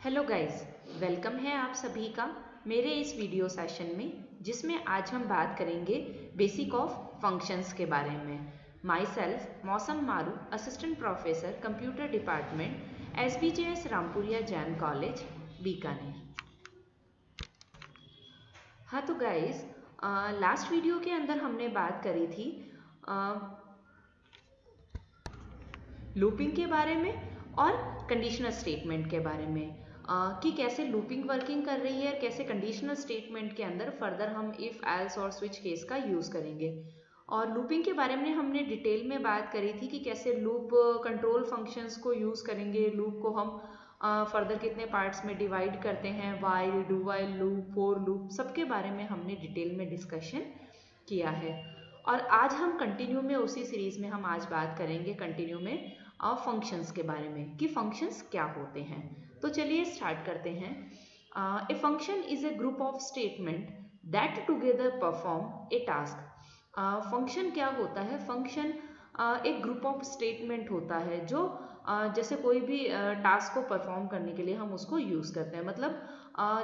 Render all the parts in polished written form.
Hello guys, welcome है आप सभी का मेरे इस वीडियो सेशन में, जिसमें आज हम बात करेंगे बेसिक ऑफ फंक्शंस के बारे में। माई सेल्फ मौसम मारू, assistant professor computer department, SBJS Rampuria Jain college, Bikaner. हाँ तो गाइस, लास्ट वीडियो के अंदर हमने बात करी थी लूपिंग के बारे में और कंडीशनल स्टेटमेंट के बारे में, कि कैसे लूपिंग वर्किंग कर रही है और कैसे कंडीशनल स्टेटमेंट के अंदर फर्दर हम इफ एल्स और स्विच केस का यूज़ करेंगे। और लूपिंग के बारे में हमने डिटेल में बात करी थी कि कैसे लूप कंट्रोल फंक्शंस को यूज़ करेंगे, लूप को हम फर्दर कितने पार्ट्स में डिवाइड करते हैं, while, do while loop, for loop, सबके बारे में हमने डिटेल में डिस्कशन किया है। और आज हम कंटिन्यू में उसी सीरीज में हम आज बात करेंगे कंटिन्यू में फंक्शंस के बारे में कि फंक्शंस क्या होते हैं। तो चलिए स्टार्ट करते हैं। A function is a group of statement that together perform a task. Function क्या होता है? फंक्शन एक ग्रुप ऑफ स्टेटमेंट होता है जो जैसे कोई भी टास्क को परफॉर्म करने के लिए हम उसको यूज़ करते हैं। मतलब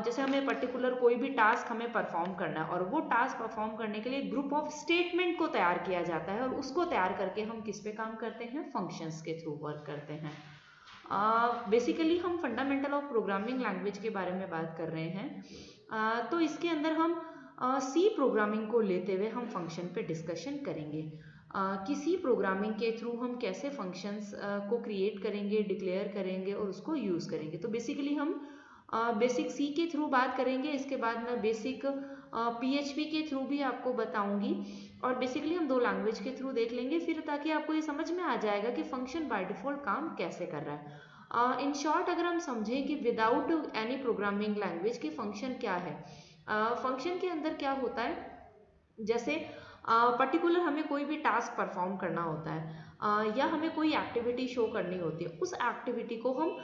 जैसे हमें पर्टिकुलर कोई भी टास्क हमें परफॉर्म करना है और वो टास्क परफॉर्म करने के लिए ग्रुप ऑफ स्टेटमेंट को तैयार किया जाता है, और उसको तैयार करके हम किस पे काम करते हैं? फंक्शंस के थ्रू वर्क करते हैं। बेसिकली हम फंडामेंटल ऑफ प्रोग्रामिंग लैंग्वेज के बारे में बात कर रहे हैं। तो इसके अंदर हम सी प्रोग्रामिंग को लेते हुए हम फंक्शन पे डिस्कशन करेंगे कि सी प्रोग्रामिंग के थ्रू हम कैसे फंक्शंस को क्रिएट करेंगे, डिक्लेयर करेंगे और उसको यूज़ करेंगे। तो बेसिकली हम बेसिक सी के थ्रू बात करेंगे, इसके बाद मैं बेसिक PHP के थ्रू भी आपको बताऊंगी, और बेसिकली हम दो लैंग्वेज के थ्रू देख लेंगे फिर, ताकि आपको ये समझ में आ जाएगा कि फंक्शन बाय डिफॉल्ट काम कैसे कर रहा है। इन शॉर्ट अगर हम समझें कि विदाउट एनी प्रोग्रामिंग लैंग्वेज की फंक्शन क्या है, फंक्शन के अंदर क्या होता है, जैसे पर्टिकुलर हमें कोई भी टास्क परफॉर्म करना होता है या हमें कोई एक्टिविटी शो करनी होती है, उस एक्टिविटी को हम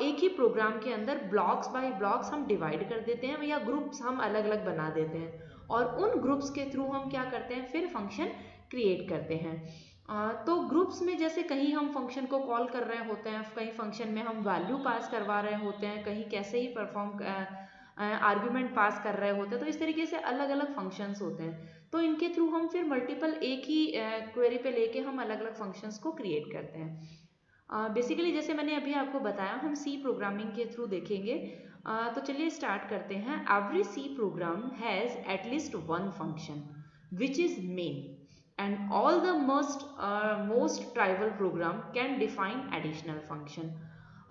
एक ही प्रोग्राम के अंदर ब्लॉक्स बाय ब्लॉक्स हम डिवाइड कर देते हैं या ग्रुप्स हम अलग अलग बना देते हैं, और उन ग्रुप्स के थ्रू हम क्या करते हैं? फिर फंक्शन क्रिएट करते हैं। तो ग्रुप्स में जैसे कहीं हम फंक्शन को कॉल कर रहे होते हैं, कहीं फंक्शन में हम वैल्यू पास करवा रहे होते हैं, कहीं कैसे ही आर्ग्यूमेंट पास कर रहे होते हैं, तो इस तरीके से अलग अलग फंक्शंस होते हैं। तो इनके थ्रू हम फिर मल्टीपल एक ही क्वेरी पे लेके हम अलग अलग फंक्शंस को क्रिएट करते हैं। बेसिकली जैसे मैंने अभी आपको बताया, हम सी प्रोग्रामिंग के थ्रू देखेंगे। तो चलिए स्टार्ट करते हैं। Every C program has at least one function which is main, and all the most trivial program can define additional function।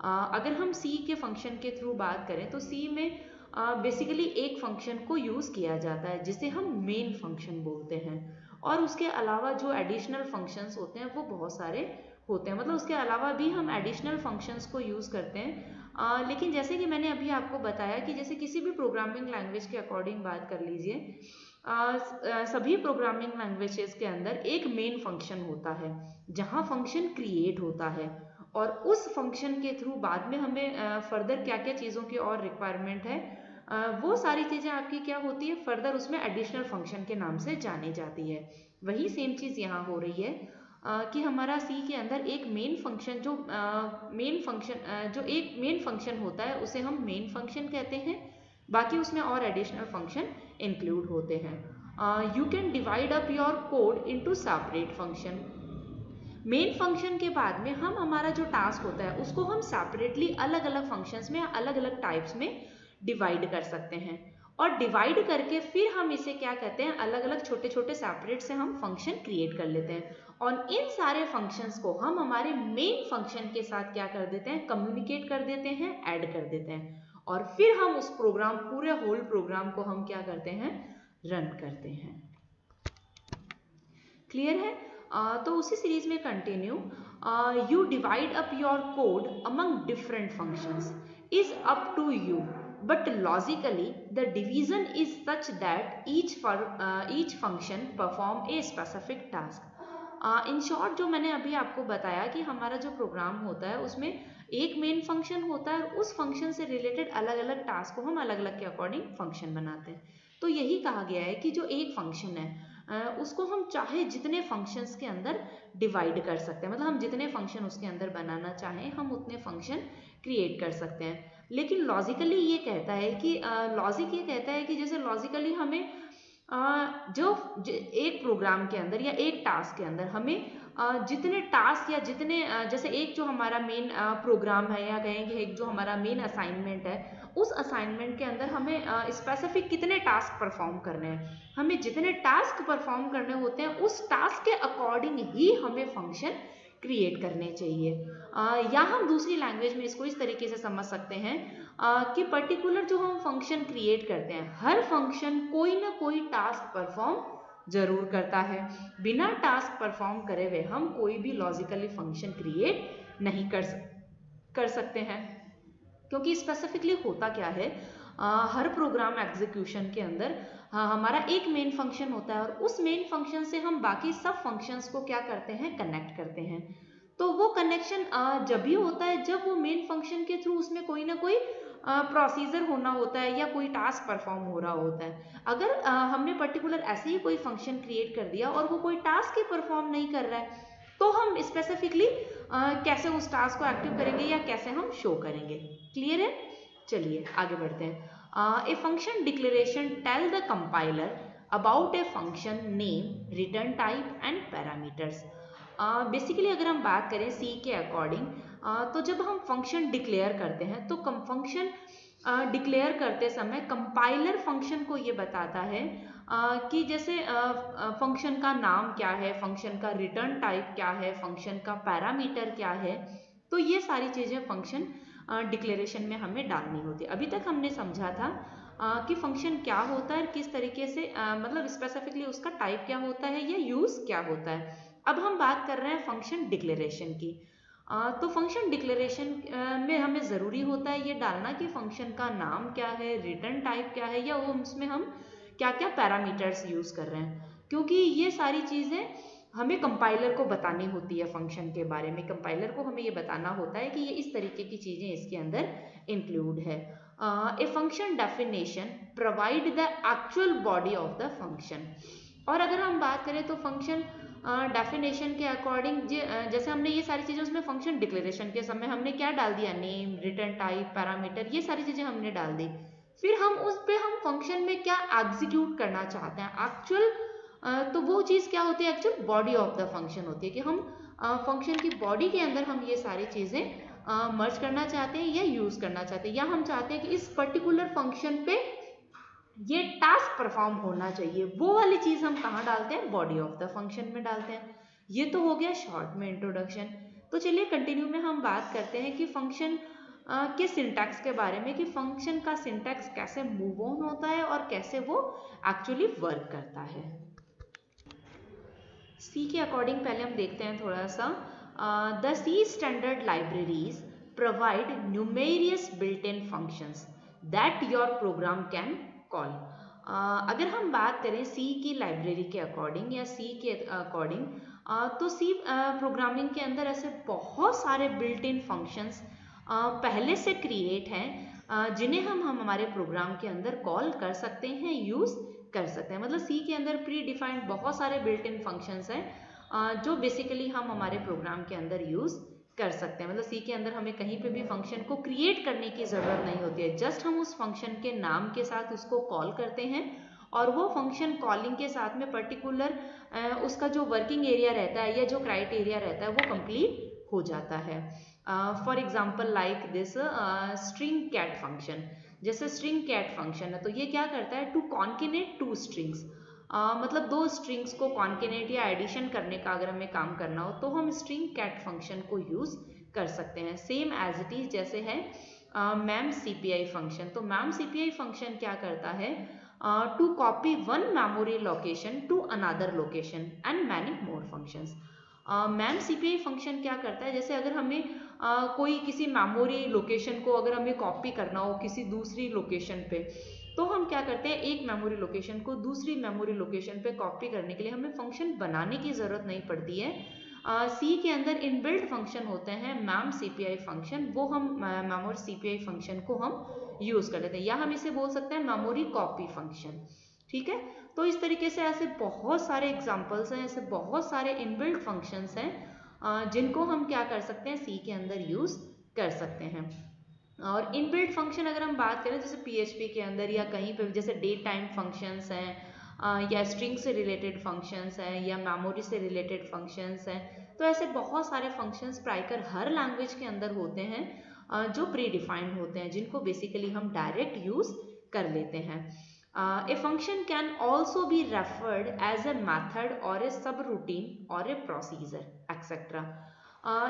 अगर हम C के फंक्शन के थ्रू बात करें तो C में बेसिकली एक फंक्शन को यूज़ किया जाता है जिसे हम मेन फंक्शन बोलते हैं, और उसके अलावा जो एडिशनल फंक्शंस होते हैं वो बहुत सारे होते हैं। मतलब उसके अलावा भी हम एडिशनल फंक्शंस को यूज़ करते हैं। लेकिन जैसे कि मैंने अभी आपको बताया कि जैसे किसी भी प्रोग्रामिंग लैंग्वेज के अकॉर्डिंग बात कर लीजिए, सभी प्रोग्रामिंग लैंग्वेजेस के अंदर एक मेन फंक्शन होता है जहां फंक्शन क्रिएट होता है, और उस फंक्शन के थ्रू बाद में हमें फर्दर क्या क्या चीज़ों की और रिक्वायरमेंट है, वो सारी चीज़ें आपकी क्या होती है, फर्दर उसमें एडिशनल फंक्शन के नाम से जानी जाती है। वही सेम चीज़ यहाँ हो रही है कि हमारा सी के अंदर एक मेन फंक्शन जो एक मेन फंक्शन होता है उसे हम मेन फंक्शन कहते हैं। बाकी उसमें और एडिशनल फंक्शन इंक्लूड होते हैं। You can divide up your code into separate function. Main function के बाद में हम हमारा जो टास्क होता है उसको हम सेपरेटली अलग अलग फंक्शंस में अलग अलग टाइप्स में डिवाइड कर सकते हैं, और डिवाइड करके फिर हम इसे क्या कहते हैं, अलग अलग छोटे छोटे सेपरेट से हम फंक्शन क्रिएट कर लेते हैं, और इन सारे फंक्शंस को हम हमारे मेन फंक्शन के साथ क्या कर देते हैं, कम्युनिकेट कर देते हैं, ऐड कर देते हैं, और फिर हम उस प्रोग्राम, पूरे होल प्रोग्राम को हम क्या करते हैं, रन करते हैं। क्लियर है? तो उसी सीरीज में continue, you divide up your code among different functions is up to you, but logically the division is such that each function perform a specific task. In short जो मैंने अभी आपको बताया कि हमारा जो प्रोग्राम होता है उसमें एक मेन फंक्शन होता है, और उस फंक्शन से रिलेटेड अलग अलग टास्क को हम अलग अलग के अकॉर्डिंग फंक्शन बनाते हैं। तो यही कहा गया है कि जो एक फंक्शन है उसको हम चाहे जितने फंक्शंस के अंदर डिवाइड कर सकते हैं, मतलब हम जितने फंक्शन उसके अंदर बनाना चाहें हम उतने फंक्शन क्रिएट कर सकते हैं। लेकिन लॉजिकली ये कहता है कि लॉजिक ये कहता है कि जैसे लॉजिकली हमें एक प्रोग्राम के अंदर या एक टास्क के अंदर हमें जितने टास्क या जितने जैसे एक जो हमारा मेन प्रोग्राम है या कहेंगे एक जो हमारा मेन असाइनमेंट है, उस असाइनमेंट के अंदर हमें स्पेसिफिक कितने टास्क परफॉर्म करने हैं, हमें जितने टास्क परफॉर्म करने होते हैं उस टास्क के अकॉर्डिंग ही हमें फंक्शन क्रिएट करने चाहिए। या हम दूसरी लैंग्वेज में इसको इस तरीके से समझ सकते हैं कि पर्टिकुलर जो हम फंक्शन क्रिएट करते हैं, हर फंक्शन कोई ना कोई टास्क परफॉर्म जरूर करता है। बिना टास्क परफॉर्म करे हुए हम कोई भी लॉजिकली फंक्शन क्रिएट नहीं कर सकते हैं, क्योंकि स्पेसिफिकली होता क्या है, हर प्रोग्राम एग्जीक्यूशन के अंदर हमारा एक मेन फंक्शन होता है और उस मेन फंक्शन से हम बाकी सब फंक्शंस को क्या करते हैं, कनेक्ट करते हैं। तो वो कनेक्शन जब भी होता है जब वो मेन फंक्शन के थ्रू उसमें कोई ना कोई प्रोसीजर होना होता है या कोई टास्क परफॉर्म हो रहा होता है। अगर हमने पर्टिकुलर ऐसे ही कोई फंक्शन क्रिएट कर दिया और वो कोई टास्क ही परफॉर्म नहीं कर रहा है, तो हम स्पेसिफिकली कैसे उस टास्क को एक्टिव करेंगे या कैसे हम शो करेंगे। क्लियर है? चलिए आगे बढ़ते हैं। A function declaration tell the compiler about a function name, return type and parameters. Basically अगर हम बात करें सी के अकॉर्डिंग, तो जब हम फंक्शन डिक्लेयर करते हैं तो फंक्शन डिक्लेयर करते समय कंपाइलर फंक्शन को ये बताता है कि जैसे फंक्शन का नाम क्या है, फंक्शन का रिटर्न टाइप क्या है, फंक्शन का पैरामीटर क्या है। तो ये सारी चीज़ें फंक्शन डिक्लेरेशन में हमें डालनी होती है। अभी तक हमने समझा था कि फंक्शन क्या होता है, किस तरीके से मतलब स्पेसिफिकली उसका टाइप क्या होता है या यूज़ क्या होता है। अब हम बात कर रहे हैं फंक्शन डिक्लेरेशन की। तो फंक्शन डिक्लेरेशन में हमें ज़रूरी होता है ये डालना कि फंक्शन का नाम क्या है, रिटर्न टाइप क्या है, या वो उसमें हम क्या क्या पैरामीटर्स यूज़ कर रहे हैं, क्योंकि ये सारी चीज़ें हमें कंपाइलर को बतानी होती है। फंक्शन के बारे में कंपाइलर को हमें ये बताना होता है कि ये इस तरीके की चीज़ें इसके अंदर इंक्लूड है। A function definition provide the actual body of the function. और अगर हम बात करें तो फंक्शन डेफिनेशन के अकॉर्डिंग जैसे हमने ये सारी चीज़ें उसमें फंक्शन डिक्लेरेशन के समय हमने क्या डाल दिया, नेम, रिटर्न टाइप, पैरामीटर, ये सारी चीज़ें हमने डाल दी। फिर हम उस पे हम फंक्शन में क्या एग्जीक्यूट करना चाहते हैं एक्चुअल, तो वो चीज़ क्या होती है, actual body of the function होती है कि हम फंक्शन की बॉडी के अंदर हम ये सारी चीज़ें मर्ज करना चाहते हैं या यूज़ करना चाहते हैं, या हम चाहते हैं कि इस पर्टिकुलर फंक्शन पे ये टास्क परफॉर्म होना चाहिए। वो वाली चीज़ हम कहाँ डालते हैं, बॉडी ऑफ द फंक्शन में डालते हैं। ये तो हो गया शॉर्ट में इंट्रोडक्शन। तो चलिए कंटिन्यू में हम बात करते हैं कि फंक्शन के सिंटैक्स के बारे में, कि फंक्शन का सिंटैक्स कैसे मूव ऑन होता है और कैसे वो एक्चुअली वर्क करता है। सी के अकॉर्डिंग पहले हम देखते हैं थोड़ा सा। The C standard libraries provide numerous built in functions that your program can call. अगर हम बात करें सी की लाइब्रेरी के अकॉर्डिंग या सी के अकॉर्डिंग, तो सी प्रोग्रामिंग के अंदर ऐसे बहुत सारे बिल्ट इन फंक्शंस पहले से क्रिएट हैं जिन्हें हम हमारे प्रोग्राम के अंदर कॉल कर सकते हैं, यूज़ कर सकते हैं। मतलब सी के अंदर प्री डिफाइंड बहुत सारे बिल्ट इन फंक्शंस हैं जो बेसिकली हम हमारे प्रोग्राम के अंदर यूज़ कर सकते हैं। मतलब सी के अंदर हमें कहीं पे भी फंक्शन को क्रिएट करने की ज़रूरत नहीं होती है, जस्ट हम उस फंक्शन के नाम के साथ उसको कॉल करते हैं और वो फंक्शन कॉलिंग के साथ में पर्टिकुलर उसका जो वर्किंग एरिया रहता है या जो क्राइटेरिया रहता है वो कंप्लीट हो जाता है। For example like this string cat function. जैसे स्ट्रिंग कैट फंक्शन है तो ये क्या करता है, टू कॉन्केनेट टू स्ट्रिंग्स, मतलब दो स्ट्रिंग्स को कॉन्केनेट या एडिशन करने का अगर हमें काम करना हो तो हम स्ट्रिंग कैट फंक्शन को यूज़ कर सकते हैं। सेम एज इट इज जैसे है मैम सीपीआई फंक्शन। तो मैम सीपीआई फंक्शन क्या करता है, to copy one memory location to another location and many more functions. Mem CPY function क्या करता है, जैसे अगर हमें कोई किसी मेमोरी लोकेशन को अगर हमें कॉपी करना हो किसी दूसरी लोकेशन पे, तो हम क्या करते हैं, एक मेमोरी लोकेशन को दूसरी मेमोरी लोकेशन पे कॉपी करने के लिए हमें फंक्शन बनाने की ज़रूरत नहीं पड़ती है। सी के अंदर इनबिल्ट फंक्शन होते हैं मैम सीपीआई फंक्शन, वो हम मेमोरी सीपीआई फंक्शन को हम यूज़ कर लेते हैं, या हम इसे बोल सकते हैं मेमोरी कॉपी फंक्शन। ठीक है, तो इस तरीके से ऐसे बहुत सारे एग्जाम्पल्स हैं, ऐसे बहुत सारे इनबिल्ट फंक्शंस हैं जिनको हम क्या कर सकते हैं, सी के अंदर यूज़ कर सकते हैं। और इनबिल्ट फंक्शन अगर हम बात करें जैसे PHP के अंदर या कहीं पे जैसे डेट टाइम फंक्शंस हैं या स्ट्रिंग से रिलेटेड फंक्शंस हैं या मेमोरी से रिलेटेड फंक्शंस हैं, तो ऐसे बहुत सारे फंक्शंस प्रायकर हर लैंग्वेज के अंदर होते हैं जो प्री डिफाइंड होते हैं, जिनको बेसिकली हम डायरेक्ट यूज कर लेते हैं। A function can also be referred as a method or a subroutine or a procedure etc.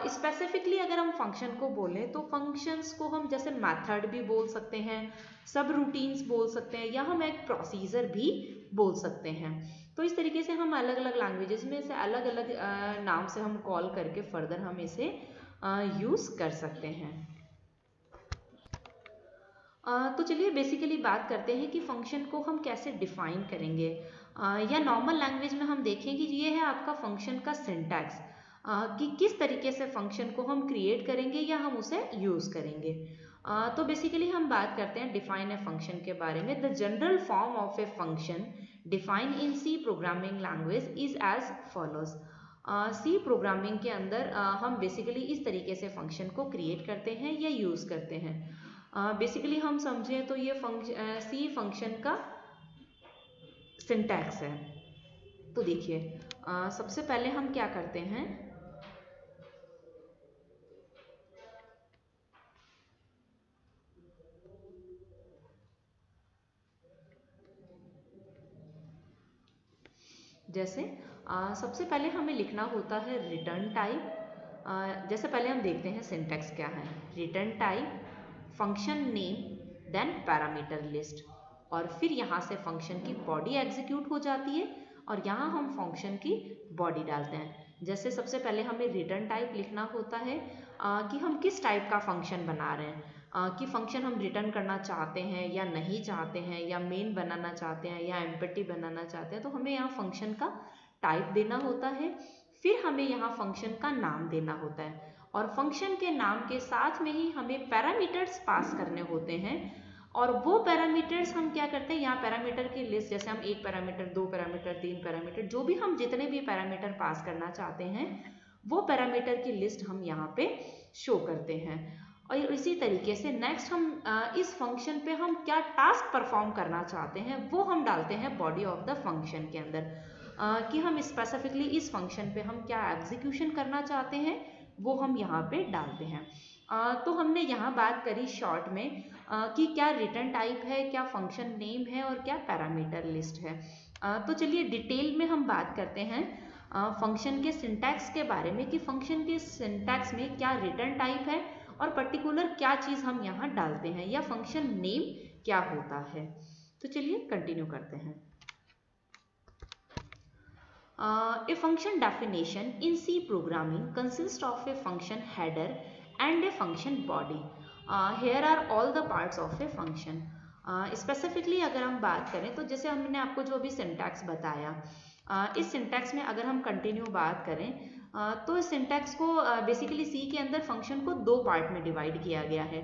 Specifically अगर हम फंक्शन को बोलें तो फंक्शंस को हम जैसे मेथड भी बोल सकते हैं, सब रूटीन्स बोल सकते हैं, या हम एक प्रोसीजर भी बोल सकते हैं। तो इस तरीके से हम अलग अलग लैंग्वेजेस में इसे अलग अलग नाम से हम कॉल करके फर्दर हम इसे यूज़ कर सकते हैं। तो चलिए बेसिकली बात करते हैं कि फंक्शन को हम कैसे डिफाइन करेंगे, या नॉर्मल लैंग्वेज में हम देखें कि ये है आपका फंक्शन का सिंटैक्स, कि किस तरीके से फंक्शन को हम क्रिएट करेंगे या हम उसे यूज़ करेंगे। तो बेसिकली हम बात करते हैं डिफाइन ए फंक्शन के बारे में। The general form of a function define in C programming language is as follows. C programming के अंदर हम बेसिकली इस तरीके से फंक्शन को क्रिएट करते हैं या यूज़ करते हैं। बेसिकली हम समझें तो ये सी फंक्शन का सिंटैक्स है। तो देखिए सबसे पहले हम क्या करते हैं, जैसे सबसे पहले हमें लिखना होता है रिटर्न टाइप। जैसे पहले हम देखते हैं सिंटैक्स क्या है। Return type, function name, then parameter list, और फिर यहाँ से फंक्शन की बॉडी एग्जीक्यूट हो जाती है और यहाँ हम फंक्शन की बॉडी डालते हैं। जैसे सबसे पहले हमें रिटर्न टाइप लिखना होता है कि हम किस टाइप का फंक्शन बना रहे हैं, कि फंक्शन हम रिटर्न करना चाहते हैं या नहीं चाहते हैं, या मेन बनाना चाहते हैं या एम्पटी बनाना चाहते हैं। तो हमें यहाँ फंक्शन का टाइप देना होता है, फिर हमें यहाँ फंक्शन का नाम देना होता है, और फंक्शन के नाम के साथ में ही हमें पैरामीटर्स पास करने होते हैं। और वो पैरामीटर्स हम क्या करते हैं, यहाँ पैरामीटर की लिस्ट, जैसे हम 1 पैरामीटर, 2 पैरामीटर, 3 पैरामीटर, जो भी हम जितने भी पैरामीटर पास करना चाहते हैं वो पैरामीटर की लिस्ट हम यहाँ पे शो करते हैं। और इसी तरीके से नेक्स्ट हम इस फंक्शन पे हम क्या टास्क परफॉर्म करना चाहते हैं वो हम डालते हैं बॉडी ऑफ द फंक्शन के अंदर, कि हम स्पेसिफिकली इस फंक्शन पे हम क्या एग्जीक्यूशन करना चाहते हैं वो हम यहाँ पे डालते हैं। तो हमने यहाँ बात करी शॉर्ट में कि क्या रिटर्न टाइप है, क्या फंक्शन नेम है और क्या पैरामीटर लिस्ट है। तो चलिए डिटेल में हम बात करते हैं फंक्शन के सिंटैक्स के बारे में, कि फंक्शन के सिंटैक्स में क्या रिटर्न टाइप है और पर्टिकुलर क्या चीज़ हम यहाँ डालते हैं, या फंक्शन नेम क्या होता है। तो चलिए कंटिन्यू करते हैं। A function definition in C programming consists of a function header and a function body. Here are all the parts of a function. Specifically अगर हम बात करें तो जैसे हमने आपको जो अभी सिंटैक्स बताया, इस सिंटैक्स में अगर हम कंटिन्यू बात करें तो इस सिंटैक्स को बेसिकली सी के अंदर फंक्शन को 2 पार्ट में डिवाइड किया गया है।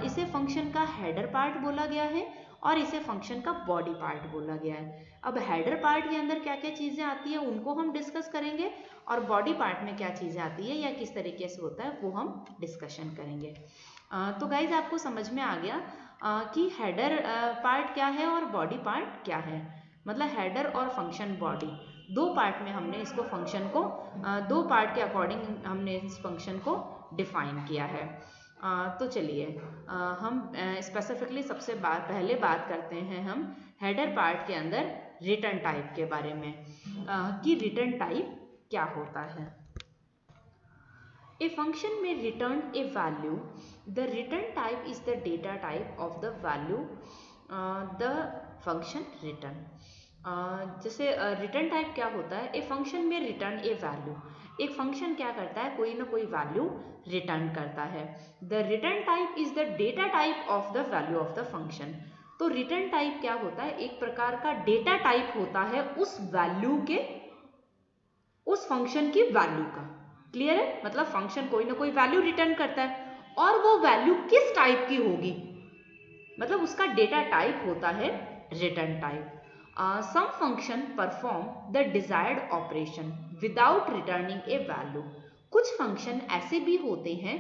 इसे फंक्शन का हेडर पार्ट बोला गया है और इसे फंक्शन का बॉडी पार्ट बोला गया है। अब हेडर पार्ट के अंदर क्या क्या चीज़ें आती है उनको हम डिस्कस करेंगे, और बॉडी पार्ट में क्या चीज़ें आती है या किस तरीके से होता है वो हम डिस्कशन करेंगे। तो गाइज आपको समझ में आ गया कि हेडर पार्ट क्या है और बॉडी पार्ट क्या है। मतलब हेडर और फंक्शन बॉडी 2 पार्ट में हमने इसको फंक्शन को 2 पार्ट के अकॉर्डिंग हमने इस फंक्शन को डिफाइन किया है। तो चलिए हम स्पेसिफिकली सबसे पहले बात करते हैं हम हेडर पार्ट के अंदर रिटर्न टाइप के बारे में, कि रिटर्न टाइप क्या होता है। A function may return a value. The return type is the data type of the value the function return. जैसे रिटर्न टाइप क्या होता है, ए फंक्शन में रिटर्न ए वैल्यू, एक फंक्शन क्या करता है, कोई ना कोई वैल्यू रिटर्न करता है। The return type is the data type of the value of the function. तो रिटर्न टाइप क्या होता है, एक प्रकार का डेटा टाइप होता है उस वैल्यू के, उस फंक्शन की वैल्यू का। क्लियर है, मतलब फंक्शन कोई ना कोई वैल्यू रिटर्न करता है और वो वैल्यू किस टाइप की होगी, मतलब उसका डेटा टाइप होता है return type. Some function perform the desired operation without returning a value. कुछ फंक्शन ऐसे भी होते हैं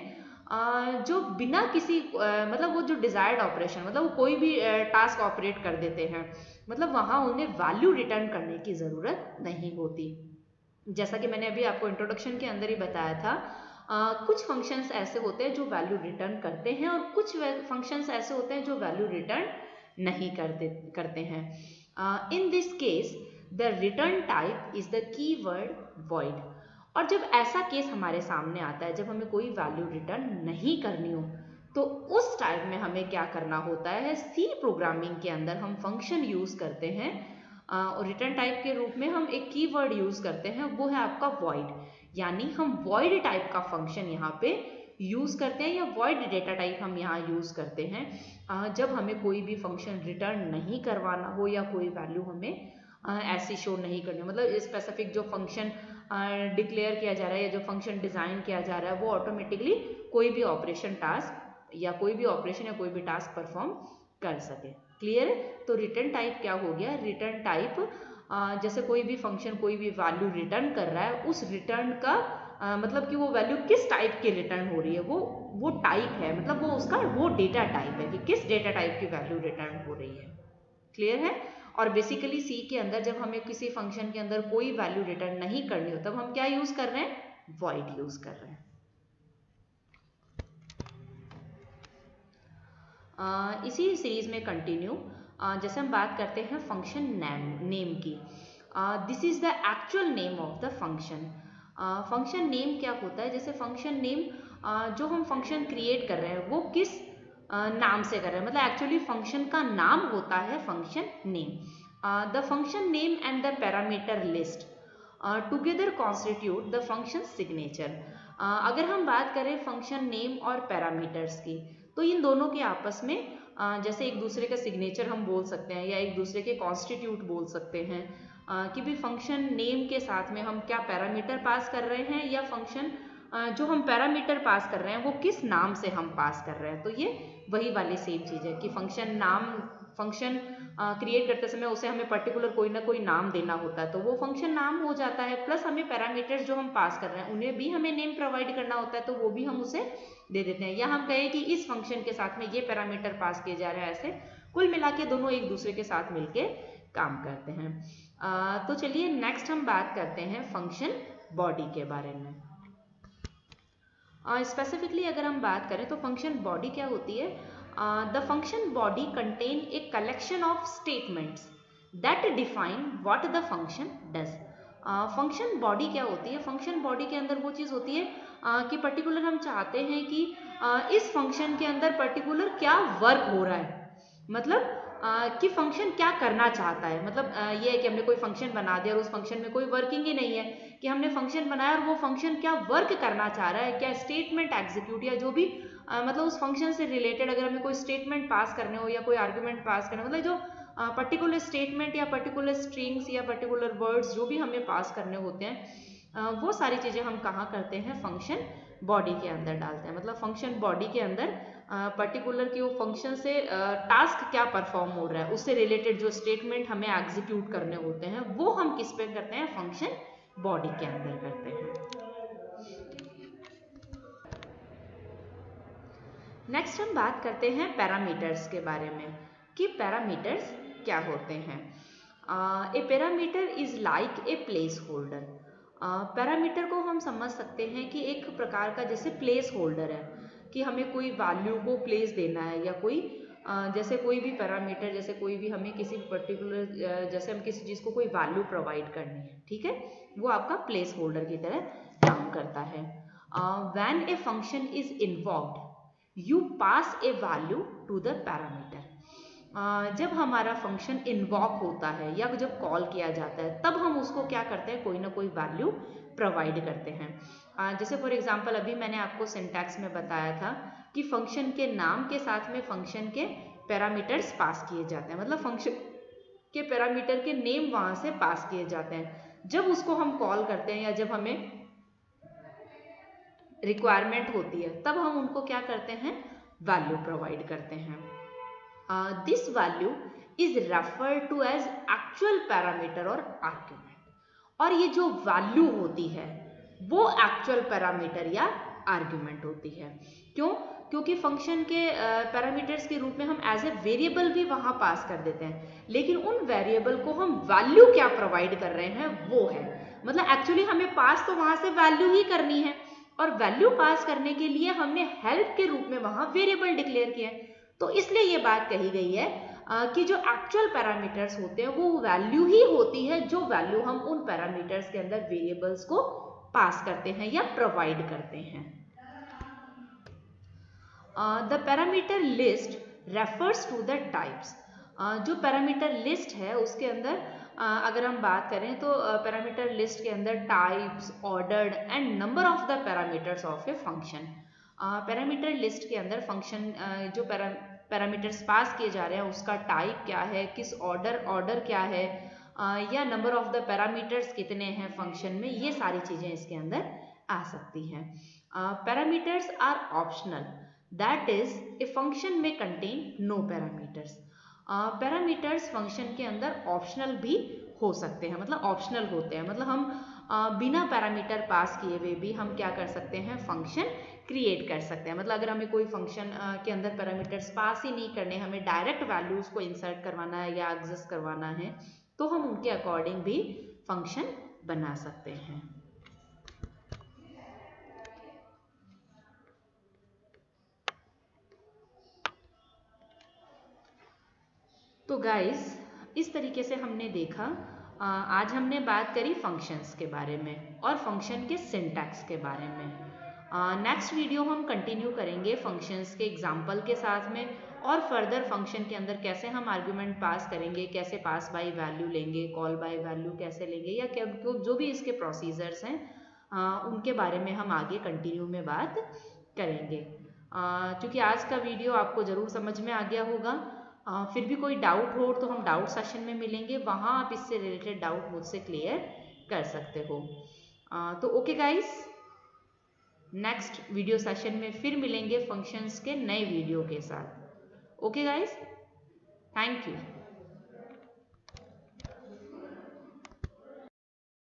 जो बिना किसी मतलब वो जो डिजायर्ड ऑपरेशन, मतलब वो कोई भी टास्क ऑपरेट कर देते हैं, मतलब वहाँ उन्हें वैल्यू रिटर्न करने की ज़रूरत नहीं होती। जैसा कि मैंने अभी आपको इंट्रोडक्शन के अंदर ही बताया था, कुछ फंक्शंस ऐसे होते हैं जो वैल्यू रिटर्न करते हैं और कुछ फंक्शंस ऐसे होते हैं जो वैल्यू रिटर्न नहीं करते हैं। In this case the return type is the keyword void। और जब ऐसा केस हमारे सामने आता है, जब हमें कोई वैल्यू रिटर्न नहीं करनी हो, तो उस टाइम में हमें क्या करना होता है, सी प्रोग्रामिंग के अंदर हम फंक्शन यूज करते हैं और रिटर्न टाइप के रूप में हम एक कीवर्ड यूज करते हैं, वो है आपका void। यानी हम void टाइप का फंक्शन यहाँ पे यूज करते हैं या void डेटा टाइप हम यहाँ यूज करते हैं जब हमें कोई भी फंक्शन रिटर्न नहीं करवाना हो या कोई वैल्यू हमें ऐसी शो नहीं करनी, मतलब स्पेसिफिक जो फंक्शन डिक्लेयर किया जा रहा है या जो फंक्शन डिजाइन किया जा रहा है वो ऑटोमेटिकली कोई भी ऑपरेशन टास्क या कोई भी ऑपरेशन या कोई भी टास्क परफॉर्म कर सके। क्लियर है? तो रिटर्न टाइप क्या हो गया, रिटर्न टाइप जैसे कोई भी फंक्शन कोई भी वैल्यू रिटर्न कर रहा है, उस रिटर्न का मतलब कि वो वैल्यू किस टाइप की रिटर्न हो रही है, वो टाइप है, मतलब वो उसका वो डेटा टाइप है कि किस डेटा टाइप की वैल्यू रिटर्न हो रही है। क्लियर है? और बेसिकली सी के अंदर जब हमें किसी फंक्शन के अंदर कोई वैल्यू रिटर्न नहीं करनी हो, तब हम क्या यूज कर रहे हैं, void यूज कर रहे हैं। इसी सीरीज में कंटिन्यू जैसे हम बात करते हैं फंक्शन नेम की। This is the actual name of the function. Function name क्या होता है, जैसे फंक्शन नेम जो हम फंक्शन क्रिएट कर रहे हैं वो किस नाम से कर रहे हैं, मतलब एक्चुअली फंक्शन का नाम होता है function name. The function name and the parameter list together constitute the function signature. अगर हम बात करें फंक्शन नेम और पैरामीटर्स की, तो इन दोनों के आपस में जैसे एक दूसरे का सिग्नेचर हम बोल सकते हैं या एक दूसरे के कॉन्स्टिट्यूट बोल सकते हैं कि भी फंक्शन नेम के साथ में हम क्या पैरामीटर पास कर रहे हैं या फंक्शन जो हम पैरामीटर पास कर रहे हैं वो किस नाम से हम पास कर रहे हैं। तो ये वही वाली सेम चीज़ है कि फंक्शन नाम, फंक्शन क्रिएट करते समय उसे हमें पर्टिकुलर कोई ना कोई नाम देना होता है तो वो फंक्शन नाम हो जाता है, प्लस हमें पैरामीटर्स जो हम पास कर रहे हैं उन्हें भी हमें नेम प्रोवाइड करना होता है तो वो भी हम उसे दे देते हैं। या हम कहें कि इस फंक्शन के साथ में ये पैरामीटर पास किए जा रहे हैं, ऐसे कुल मिला के दोनों एक दूसरे के साथ मिलके काम करते हैं। तो चलिए नेक्स्ट हम बात करते हैं फंक्शन बॉडी के बारे में। स्पेसिफिकली अगर हम बात करें तो फंक्शन बॉडी क्या होती है, the function body contain a collection of statements that define what the function does. Function body क्या होती है, फंक्शन बॉडी के अंदर वो चीज़ होती है कि पर्टिकुलर हम चाहते हैं कि इस फंक्शन के अंदर पर्टिकुलर क्या वर्क हो रहा है, मतलब कि फंक्शन क्या करना चाहता है। मतलब ये है कि हमने कोई फंक्शन बना दिया और उस फंक्शन में कोई वर्किंग ही नहीं है, कि हमने फंक्शन बनाया और वो फंक्शन क्या वर्क करना चाह रहा है, क्या स्टेटमेंट एग्जीक्यूट या जो भी मतलब उस फंक्शन से रिलेटेड अगर हमें कोई स्टेटमेंट पास करने हो या कोई आर्ग्यूमेंट पास करने, मतलब जो पर्टिकुलर स्टेटमेंट या पर्टिकुलर स्ट्रिंग्स या पर्टिकुलर वर्ड्स जो भी हमें पास करने होते हैं वो सारी चीज़ें हम कहाँ करते हैं, फंक्शन बॉडी के अंदर डालते हैं। मतलब फंक्शन बॉडी के अंदर पर्टिकुलर कि वो फंक्शन से टास्क क्या परफॉर्म हो रहा है, उससे रिलेटेड जो स्टेटमेंट हमें एग्जीक्यूट करने होते हैं वो हम किस पे करते हैं, फंक्शन बॉडी के अंदर करते हैं। नेक्स्ट हम बात करते हैं पैरामीटर्स के बारे में कि पैरामीटर्स क्या होते हैं। ए parameter is like a place holder. Parameter को हम समझ सकते हैं कि एक प्रकार का जैसे प्लेस होल्डर है कि हमें कोई वैल्यू को प्लेस देना है या कोई जैसे कोई भी पैरामीटर, जैसे कोई भी हमें किसी पर्टिकुलर जैसे हम किसी चीज़ को कोई वैल्यू प्रोवाइड करनी है, ठीक है, वो आपका प्लेस होल्डर की तरह काम करता है। When a function is involved you pass a value to the parameter. जब हमारा फंक्शन इन्वॉक होता है या जब कॉल किया जाता है तब हम उसको क्या करते हैं, कोई ना कोई वैल्यू प्रोवाइड करते हैं। जैसे फॉर एग्जांपल अभी मैंने आपको सिंटैक्स में बताया था कि फंक्शन के नाम के साथ में फंक्शन के पैरामीटर्स पास किए जाते हैं, मतलब फंक्शन के पैरामीटर के नेम वहां से पास किए जाते हैं। जब उसको हम कॉल करते हैं या जब हमें रिक्वायरमेंट होती है तब हम उनको क्या करते हैं, वैल्यू प्रोवाइड करते हैं। This value is referred to as actual parameter और आर्ग्यूमेंट। और ये जो वैल्यू होती है वो एक्चुअल पैरामीटर या आर्ग्यूमेंट होती है। क्यों? क्योंकि फंक्शन के पैरामीटर्स के रूप में हम एज ए वेरिएबल भी वहां पास कर देते हैं, लेकिन उन वेरिएबल को हम वैल्यू क्या प्रोवाइड कर रहे हैं वो है, मतलब एक्चुअली हमें पास तो वहां से वैल्यू ही करनी है, और वैल्यू पास करने के लिए हमने हेल्प के रूप में वहां वेरिएबल डिक्लेयर किया है। तो इसलिए ये बात कही गई है कि जो एक्चुअल पैरामीटर्स होते हैं वो वैल्यू ही होती है, जो वैल्यू हम उन पैरामीटर्स के अंदर वेरिएबल्स को पास करते हैं या प्रोवाइड करते हैं। The parameter list refers to the types. जो पैरामीटर लिस्ट है उसके अंदर अगर हम बात करें तो पैरामीटर लिस्ट के अंदर types, ordered and number of the parameters of a function. Parameter list के अंदर फंक्शन जो पैरामीटर्स पास किए जा रहे हैं उसका टाइप क्या है, किस ऑर्डर क्या है, या नंबर ऑफ द पैरामीटर्स कितने हैं फंक्शन में, ये सारी चीजें इसके अंदर आ सकती हैं। Parameters are optional, that is a function में contain no parameters. Parameters function के अंदर ऑप्शनल भी हो सकते हैं, मतलब ऑप्शनल होते हैं, मतलब हम बिना पैरामीटर पास किए हुए भी हम क्या कर सकते हैं, फंक्शन क्रिएट कर सकते हैं। मतलब अगर हमें कोई फंक्शन के अंदर पैरामीटर्स पास ही नहीं करने, हमें डायरेक्ट वैल्यूज को इंसर्ट करवाना है या एग्जिस्ट करवाना है, तो हम उनके अकॉर्डिंग भी फंक्शन बना सकते हैं। तो गाइस इस तरीके से हमने देखा, आज हमने बात करी फंक्शंस के बारे में और फंक्शन के सिंटैक्स के बारे में। नेक्स्ट वीडियो हम कंटिन्यू करेंगे फंक्शंस के एग्जाम्पल के साथ में, और फर्दर फंक्शन के अंदर कैसे हम आर्ग्यूमेंट पास करेंगे, कैसे पास बाय वैल्यू लेंगे, कॉल बाय वैल्यू कैसे लेंगे, या क्या जो भी इसके प्रोसीजर्स हैं उनके बारे में हम आगे कंटिन्यू में बात करेंगे। क्योंकि आज का वीडियो आपको ज़रूर समझ में आ गया होगा। फिर भी कोई डाउट हो तो हम डाउट सेशन में मिलेंगे, वहाँ आप इससे रिलेटेड डाउट मुझसे क्लियर कर सकते हो। तो okay guys, next video session में फिर मिलेंगे फंक्शंस के नए वीडियो के साथ। Okay guys, thank you.